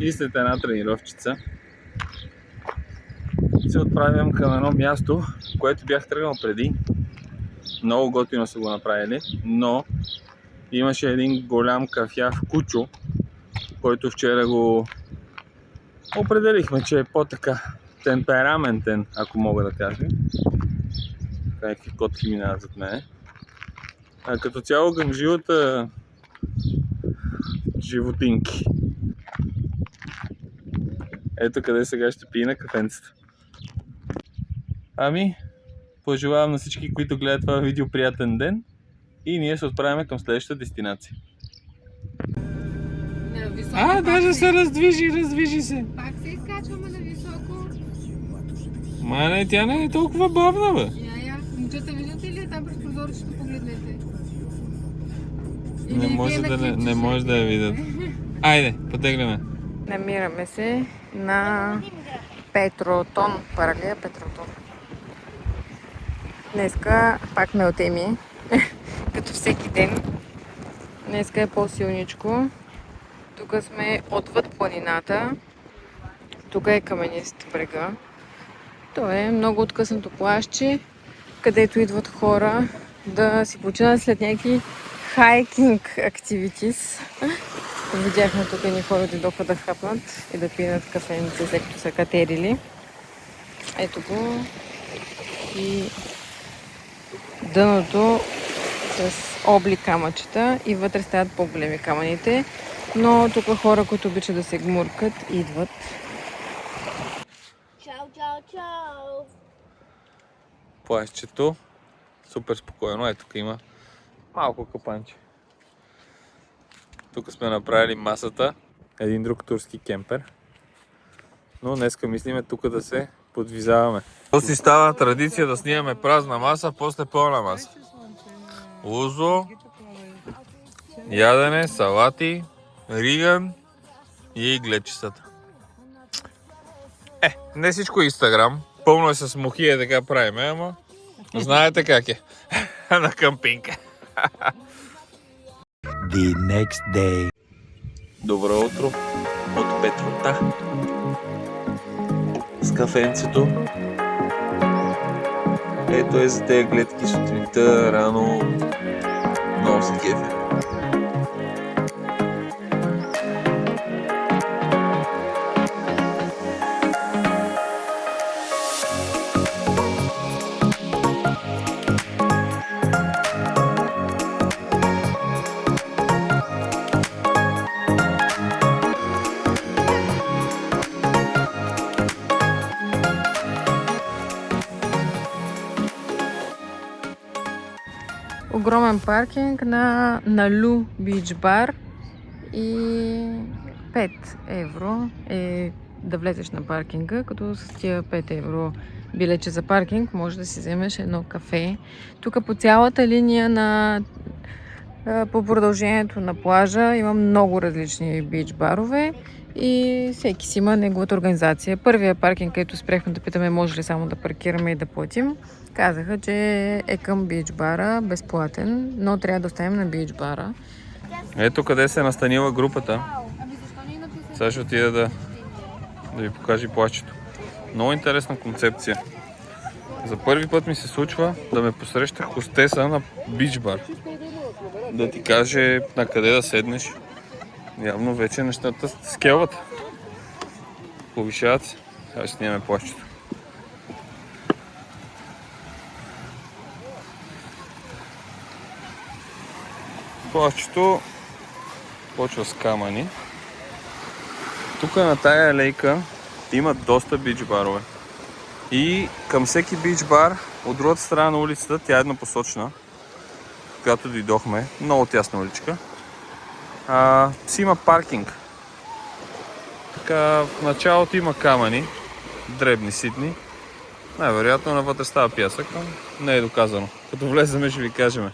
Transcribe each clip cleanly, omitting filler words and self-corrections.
И след една тренировчица се отправям към едно място, което бях тръгнал преди. Много готино са го направили, но имаше един голям кафяв кучо, който вчера го определихме, че е по-така темпераментен, ако мога да кажа. Някакви котки минават зад мене. А като цяло към живота животинки. Ето къде сега ще пие на кафенцата. Ами, пожелавам на всички, които гледат това видео, приятен ден и ние се отправяме към следващата дестинация. Даже се раздвижи се. Пак се изкачваме на високо. Ма не, тя не е толкова бавна, бе. Момчета, виждате ли там през прозорчето, погледнете. Не може да я видят. Айде, потегляме. Намираме се на Петротон, паралия Петротон. Днеска пак мелтеми, като всеки ден. Днеска е по-силничко. Тук сме отвъд планината. Тук е каменист брега. То е много откъснато плажче, където идват хора да си починат след някакви хайкинг activities. Видяхме тук едни хора дойдоха да хапнат и да пинат кафеница, след като са катерили. Ето го и дъното с обли камъчета и вътре стават по-големи камъните. Но тук хора, които обичат да се гмуркат, идват. Чао, чао, чао! Плащето супер спокойно. Ето тук има малко капанче. Тук сме направили масата, един друг турски кемпер. Но днеска мислиме тук да се подвизаваме. То си става традиция да снимаме празна маса, после пълна маса. Узо, ядене, салати, риган и гледчицата. Не всичко е Инстаграм. Пълно е с мухи, така правим, ама знаете как е. На къмпинг. The next day. Добро утро от Петрота. С кафенцето. Ето е за тези гледки сутринта, рано. Много се кефя. Огромен паркинг на Налу Бич Бар и 5 евро е да влезеш на паркинга, като с тия 5 евро билече за паркинг може да си вземеш едно кафе. Тук по цялата линия по продължението на плажа има много различни бич барове и всеки си има неговата организация. Първия паркинг, където спряхме да питаме може ли само да паркираме и да платим, казаха, че е към бич бара, безплатен, но трябва да оставим на бич бара. Ето къде се е настанила групата. Сега ще отида да ви покажа плащето. Много интересна концепция. За първи път ми се случва да ме посреща хостеса на бич бар. Да ти каже на къде да седнеш. Явно вече нещата скелват. Повишават се. Сега ще снимаме плащето. Плащето почва с камъни. Тук на тая алейка има доста бич барове. И към всеки бич бар, от другата страна на улицата, тя е еднопосочна, когато дойдохме, много тясна уличка, си има паркинг. Така, в началото има камъни, дребни, ситни. Най-вероятно навътре става пясък, но не е доказано. Като влеземе ще ви кажем.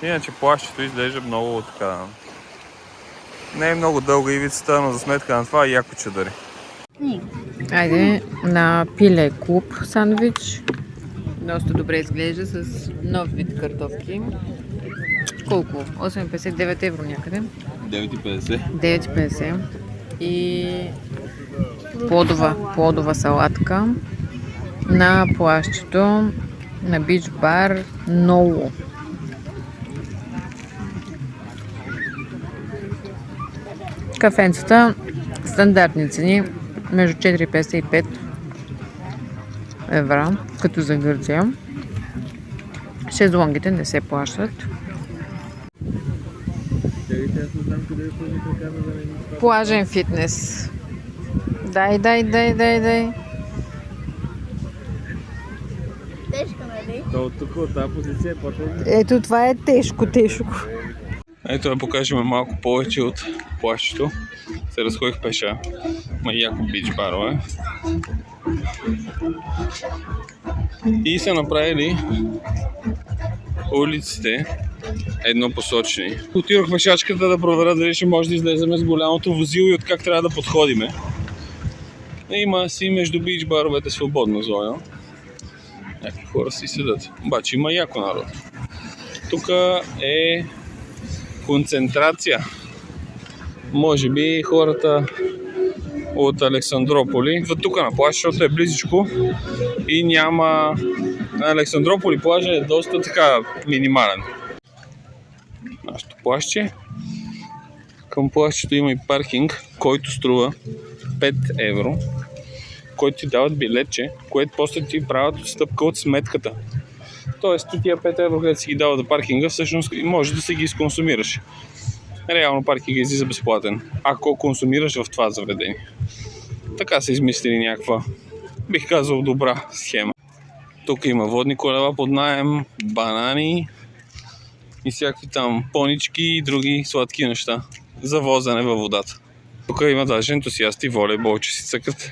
Иначе плащето изглежда много така. Не е много дълга ивицата, но за сметка на това яко чадъри. Айде на пиле клуб сандвич. Доста добре изглежда с нов вид картофки. Колко? 8,59 евро някъде. 9,50. 9,50. и плодова салатка на плащето на Бич Бар Ноу. Кафенцата стандартни цени между 4,50 и 5 евро, като за Гърция. Шезлонгите не се плащат. Плажен фитнес. Дай. Тежка, нали? То от тук, от тази позиция е по-трудно. Ето това е тежко. Ето да покажем малко повече от плащето. Се разходих пеша. Ма яко бич барове. И са направили улиците еднопосочни. Отидох в шачката да проверя дали ще може да излезем с голямото возило и от как трябва да подходиме. Има си между бич баровете свободна зона. Някакви хора си седат. Обаче има яко народ. Тук е концентрация. Може би хората от Александрополи идват тук на плаж, защото е близичко и няма... На Александрополи плажа е доста така минимален. Нашето плажче. Към плажчето има и паркинг, който струва 5 евро, който ти дават билетче, което после ти правят отстъпка от сметката. Тоест ти тия 5 евро, където си ги дава за паркинга, всъщност може да си ги изконсумираш. Реално паркинга излиза безплатен, ако консумираш в това заведение. Така са измислили някаква, бих казал, добра схема. Тук има водни колела под наем, банани и всякакви там понички и други сладки неща за возене във водата. Тук има даже ентусиасти волейбол, че си цъкат.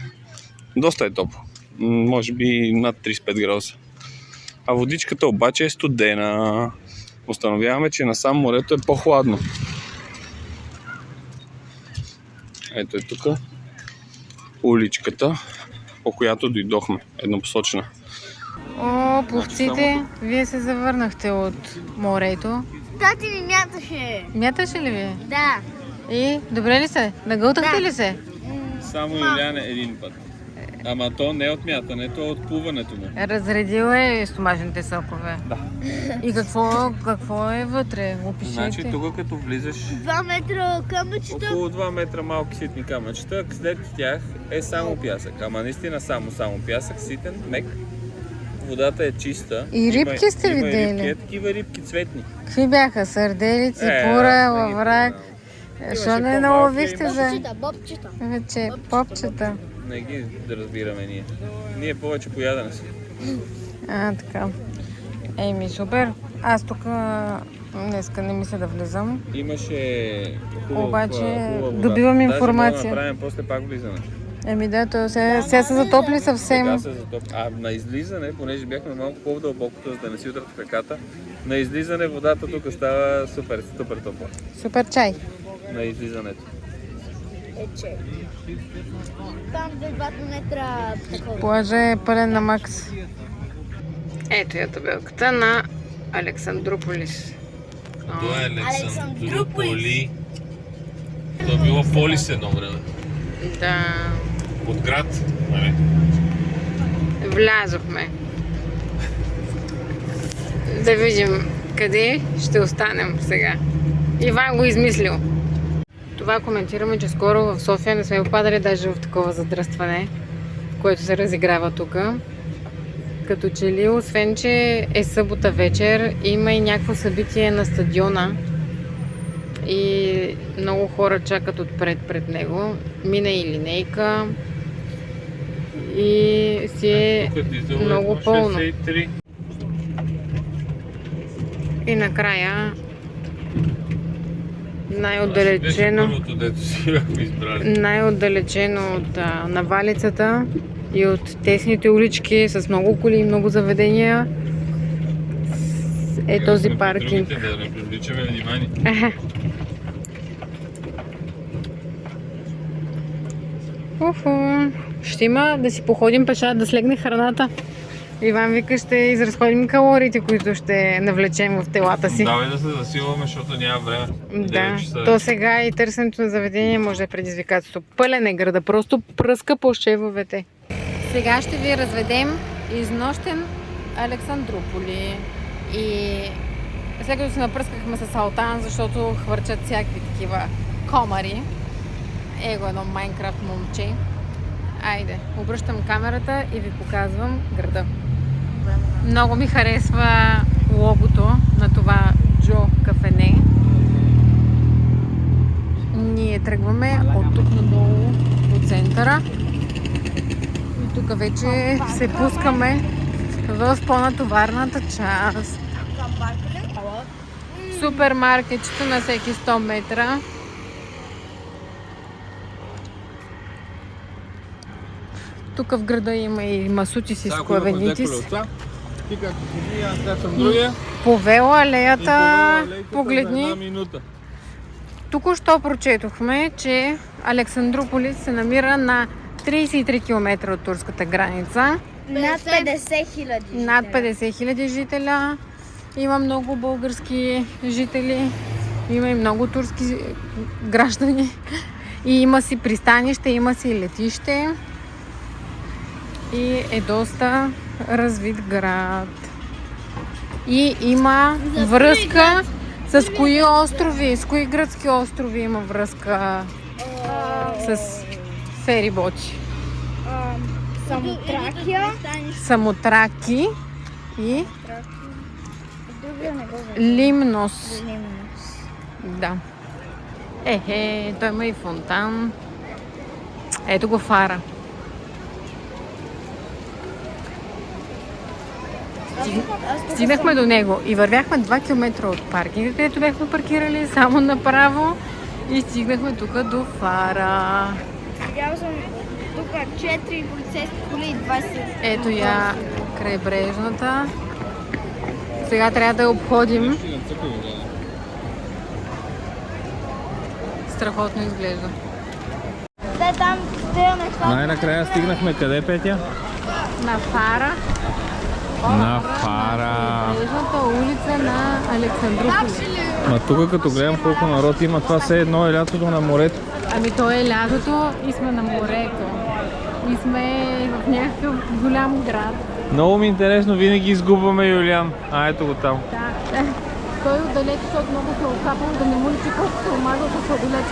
Доста е топло. Може би над 35 градуса. А водичката обаче е студена. Установяваме, че насам морето е по-хладно. Ето е тук уличката, по която дойдохме. Еднопосочна. О, пловците, вие се завърнахте от морето. Тати ми мяташе. Мяташе ли ви? Да. И, добре ли се? Нагълтахте ли се? Само Юляне един път. Ама то не е от мятането, а от плуването му. Разредил е стомашните сокове. Да. И какво е вътре? Опишете. Значи тук като влизаш 2 метра камъчета. около 2 метра малки ситни камъчета, след тях е само пясък. Ама наистина само пясък, ситен, мек. Водата е чиста. И рибки сте има видели? Рибки, такива рибки цветни. Какви бяха? Сърделици, пура, лаврак. Що не наловихте за Бобчета. вече? Попчета. Не ги да разбираме ние. Ние повече поядане сме. Така. Еми, супер. Аз тук днеска не мисля да влизам. Имаше хубава Обаче добивам информация. Даже да направим после пак влизане. Еми да, то сега се затопли съвсем. Сега се затопли. А на излизане, понеже бяхме малко по-дълбоко, за да не си удрят краката, на излизане водата тук става супер топла. Супер чай. На излизането. Че. Там 2 метра такова. Плажа е пълен на макс. Ето я табелката на Александрополис. Това е Александрополис. То е било Полис едно време. Да. От град. Нали? Влязохме. Да видим къде ще останем сега. Иван го измислил. Това коментираме, че скоро в София не сме попадали даже в такова задръстване, което се разиграва тук. Като че ли, освен че е събота вечер, има и някакво събитие на стадиона и много хора чакат отпред пред него. Мина и линейка и си е много пълно. И накрая най-отдалечено от навалицата и от тесните улички с много коли и много заведения е този паркинг. Да не привличаме внимание. Ще има да си походим пеша, да слегне храната. Иван вика, ще изразходим калориите, които ще навлечем в телата си. Давай да се засилваме, защото няма време. Да, то сега и търсенето на заведение може да е предизвикателство. Пълен е града, просто пръска по шевовете. Сега ще ви разведем изнощен Александрополи. И след като се напръскахме с алтан, защото хвърчат всякакви такива комари. Его едно Майнкрафт момче. Айде, обръщам камерата и ви показвам града. Много ми харесва логото на това Джо кафене. Ние тръгваме от тук надолу по центъра. И тук вече се пускаме в по-натоварната част. Супермаркетчето на всеки 100 метра. Тук в града има и масутис и склавенитис. Ти както ходи, аз качвам другия. По велоалеята, За погледни. една минута. Току-що прочетохме, че Александрополис се намира на 33 км от турската граница. Над 50 хиляди. Над 50 хиляди жителя. Има много български жители. Има и много турски граждани. И има си пристанище, има си летище. И е доста развит град. И има връзка с кои острови, с кои гръцки острови има връзка с фериботи. Самотракия. Самотраки и Другия не го знам. Лимнос. Да. Той има и фонтан. Ето го фара. Стигнахме до него и вървяхме 2 км от паркинга, където бяхме паркирали само направо и стигнахме тук до фара. Видял съм тук 4 полицейски коли и 20. Ето я крайбрежната. Сега трябва да я обходим. Страхотно изглежда. Те там, те неща. Най-накрая стигнахме къде, Петя? На фара. На фара. Крайбрежната улица на Александрополис. Ма тук като гледам колко народ има, това все едно е лятото на морето. Ами то е лятото и сме на морето. И сме в някакъв голям град. Много ми е интересно, винаги изгубваме Юлиан. Ето го там. Да. Той отдалеч, защото много се окапал да не му личи колко се омазал с сладолет.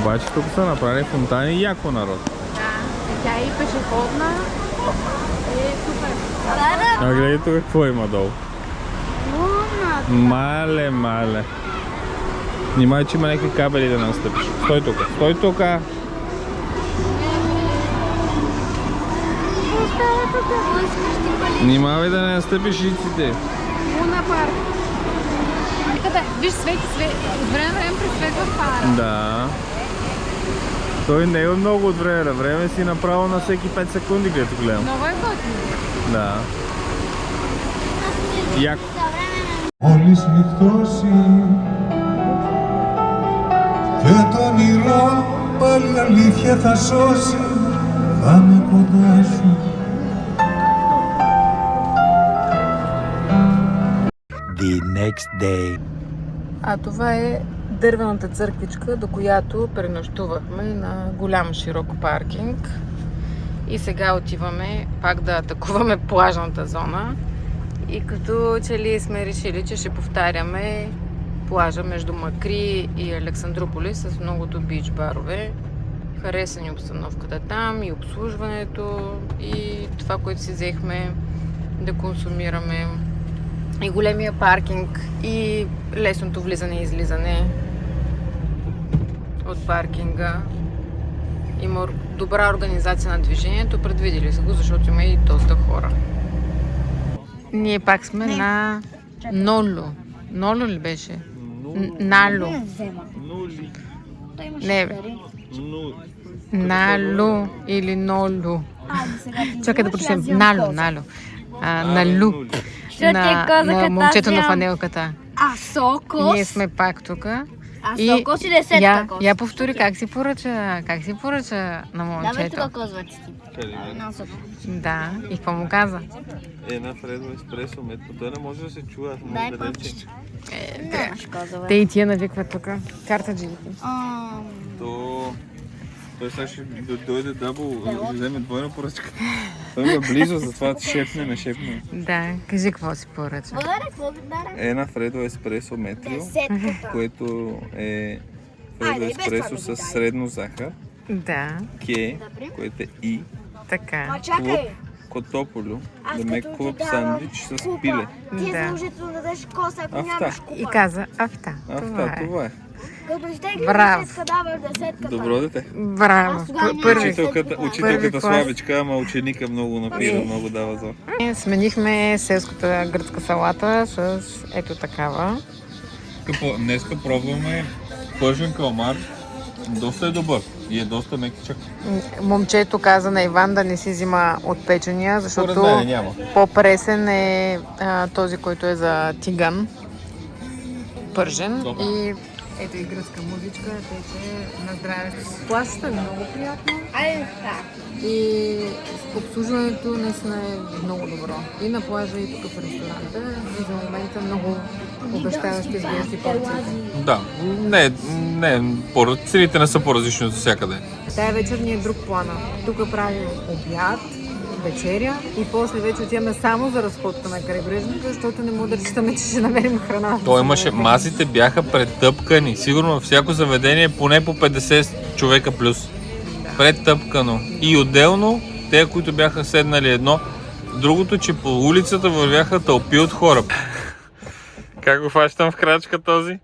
Обаче тук са направили фонтани и яко народ. Да. И тя е и пешеходна. Е супер. А гледай тук какво има долу. Мале. Внимай, че има някакви кабели да настъпиш. Стой тук. Внимавай да не настъпиш жиците. Луна парк. Виж, свети. От време на време пресветва фара. Да. Той не е много от време на време, си направо на всеки 5 секунди, където гледам. Много е готино. Да. Яко. Μόλις νυχτώσει και το όνειρο πάλι αλήθεια θα σώσει, θα είμαι κοντά σου. The next day. А това е дървената църквичка, до която пренощувахме на голям широк паркинг. И сега отиваме пак да атакуваме плажната зона. И като че ли сме решили, че ще повтаряме плажа между Макри и Александрополис с многото бич барове. Хареса ни обстановката там и обслужването и това, което си взехме да консумираме. И големия паркинг и лесното влизане и излизане от паркинга. Има добра организация на движението, предвидели са го, защото има и доста хора. Ние пак сме на Ноло. Ноло ли беше? Нало. Нули. Не, бе. Нало или Ноло. Чакай да прочетем. Нало. Налу. На момчето на фанелката. А Сокос? Ние сме пак тук. А 100 кос или 10 кос? Я повтори как си поръча на Давай момчето. тук козват ти. Да, и какво му каза? Една Фредо еспресо метро. Той не може да се чува, аз Дай мога да рече. папче. Нямаш козове. Те и тия навикват тук. Картаджиите. Той сега ще дойде дабл, ще вземе двойна поръчка. Той е близо, затова шепне, не шепне. Да, кажи какво си поръча. Благодаря. Една Фредо еспресо метрио, Десетката. което е Фредо еспресо с средно захар, Да, ке, което е и, така. Чакай. котополю, Аз да ме като ти клуб давам сандвич с купа, пиле. ти Да. задължително да дадеш коса, ако Афта. нямаш купа. И каза афта. Това е. Като изтегли Браво. десетка, даваш десетката. Добро дете. Браво. Аз тогава Първи. Учителката Първи клас. слабичка, ама ученика много напира, много дава за. Сменихме селската гръцка салата с ето такава. Днеска пробваме пържен каламар. Доста е добър и е доста мекичък. Момчето каза на Иван да не си взима от печения, защото Според мен няма. по-пресен е този, който е за тиган. Пържен. Добре. И ето и гръцка музичка, тече на здраве. Плащата е много приятно Айде, така. и обслужването наистина е много добро. И на плажа, и тук в ресторанта. И за момента много обещаващи изглеждащи порции. Да, цените не са по-различни от всякъде. Тая вечер ни е друг плана. Тук правим обяд, вечеря и после вече отиваме само за разходка на крайбрежната, защото не мога да разчитаме, че ще намерим храна. Той имаше, масите бяха претъпкани. Сигурно във всяко заведение поне по 50 човека плюс. Претъпкано. И отделно, те, които бяха седнали едно, другото, че по улицата вървяха тълпи от хора. Как го фащам в крачка този?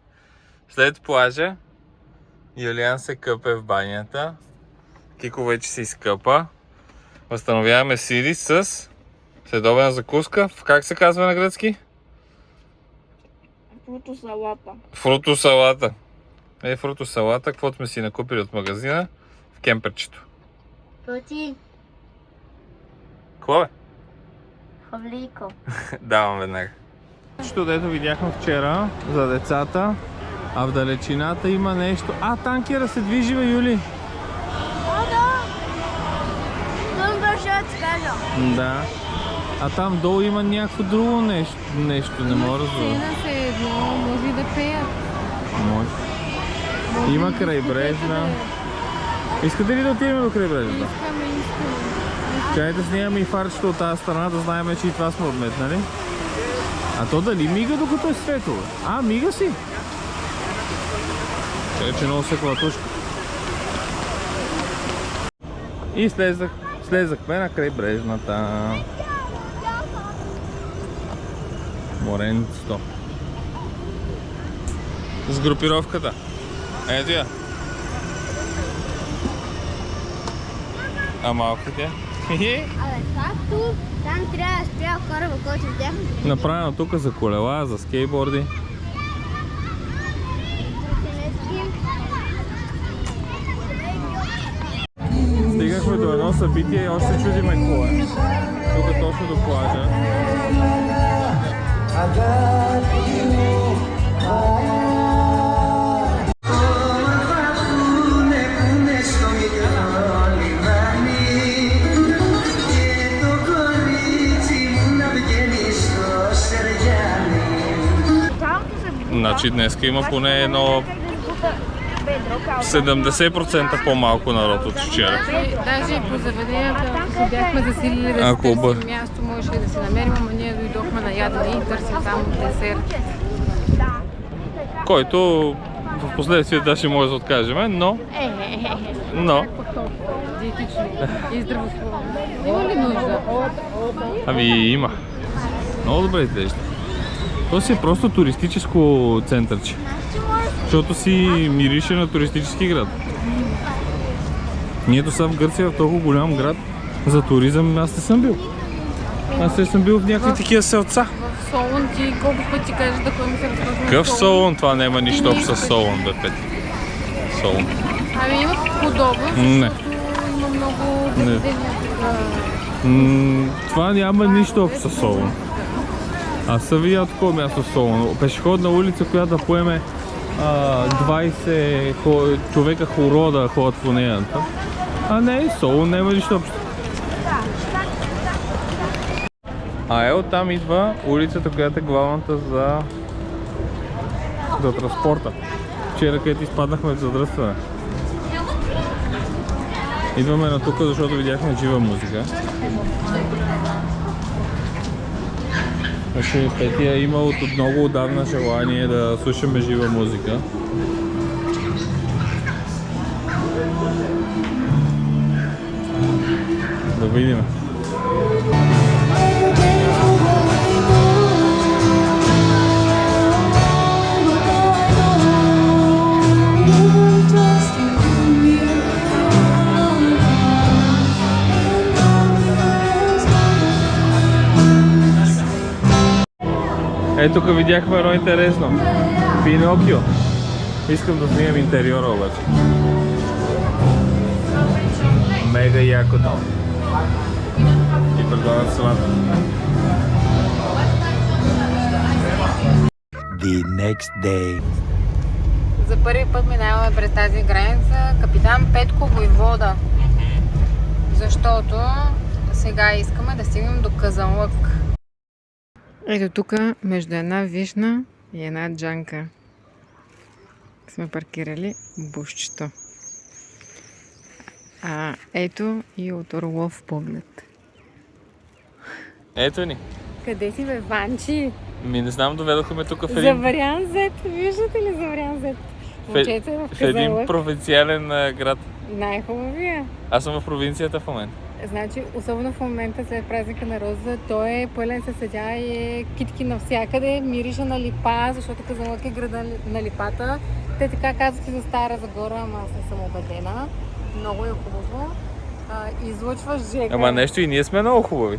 След плажа, Юлиан се къпе в банята. Кико вече се изкъпа. Възстановяваме сили с следобедна закуска. Как се казва на гръцки? Фруто салата. Фруто салата. Фруто салата, каквото сме си накупили от магазина в кемперчето. Пъти, Какво бе? хавлийко. Давам веднага. Нещо, дето видяхме вчера за децата, а в далечината има нещо. Танкера се движи, бе, Юли. Тъм беше да ти кажа. Да. А там долу има някакво друго нещо, не мога да разбера. Сцена се едно, може и да пеят. Може. Има крайбрежна. Искате ли да отидем до крайбрежната? Искаме. Чакайте, снимаме и фарчето от тази страна, да знаем, че и това сме отметнали. А то дали мига докато е светло? Мига си. Че много се клатушка. И слезахме на крайбрежната. Моренцето. С групировката. Ето я. А малките? Абе, както там трябва да спря кораба, който видяхме. Направено тук за колела, за скейтборди. Стигнахме до едно събитие и още чудиме какво е. Тук точно до плажа. Значи днеска има поне едно 70% по-малко народ от вчера. Даже и по заведенията се бяхме засилили да си търсим място, можеше да си намерим, ама ние дойдохме на ядене и търсим само десерт. Който в последствие да ще може да откажем, но Диетично и здравословно. Има ли нужда? има. Много добре изглежда. То си е просто туристическо центърче. Защото си мирише на туристически град. Ние са в Гърция, в толкова голям град. За туризъм аз не съм бил. Аз съм бил в някакви такива селца. В Солун ти колко пъти кажеш да ходим се разходим? Какъв Солун? Това няма нищо общо с Солун, бе, Пети. Солун. Има подобно, Не. защото има много заведения. Това няма нищо общо с Солун. Аз съм видял такова място в Солун. Пешеходна улица, която да поеме 20 човека хора да ходят по нея. А не, Солун няма нищо общо. А ето там идва улицата, която е главната за транспорта. Вчера, където изпаднахме в задръстване. Идваме на тук, защото видяхме жива музика. Значи Петя има от много отдавна желание да слушаме жива музика. Да видим. Ето тук видяхме едно интересно. Пинокио. Искам да снимам интериора обаче. Мега якото. И предлагат салата. The next day. За първи път минаваме през тази граница. Капитан Петко Войвода. Защото сега искаме да стигнем до Казанлък. Ето тук, между една вишна и една джанка, сме паркирали бушчето. Ето и от Орлов поглед. Ето ни. Къде си, бе, Ванчи? Не знам, доведоха ме тук в един... Заврян Зет. Виждате ли Заврян Зет? Момчета в в един Казанлък. провинциален град. Най-хубавия. Аз съм в провинцията в момента. Значи, особено в момента след празника на Роза, той е пълен със седя и е китки навсякъде, мириша на липа, защото Казанлък е града на липата. Те така казват и за Стара Загора, ама аз не съм убедена. Много е хубаво. Излъчва жека. Ама нещо и ние сме много хубави.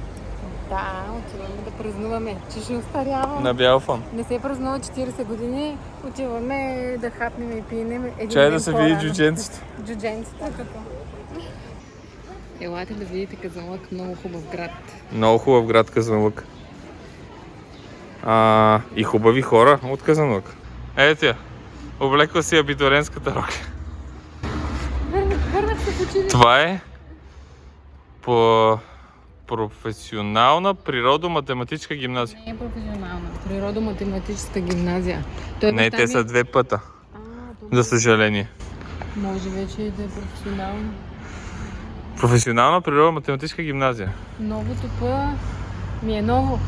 Да, отиваме да празнуваме, че ще остарявам. На бял фон. Не се празнува 40 години, отиваме да хапнем и пинем един Чай ден да се по-рано. види джудженцето. Джудженцето като. Елате да видите Казанлък, много хубав град. Много хубав град Казанлък. И хубави хора от Казанлък. Ето я. Облекла си абитуренската рока. Върнах се в училище. Това е по професионална природо-математическа гимназия. Не е професионална. Природо-математическа гимназия. Не, те са две пъта. то За съжаление. може вече и да е професионална. Професионална природо-математическа гимназия. Новото П ми е ново.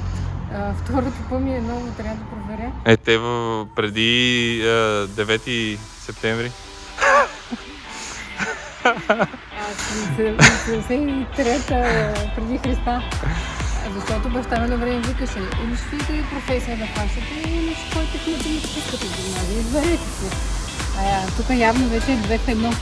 Второто П ми е ново, трябва да проверя. Те преди 9 септември. 73-та преди Христа. Защото баща ми на време викаше, или ще видите професия да хващате, или ще ходите в математическата гимназия. Изберете си. Тук явно вече е 2 в 1.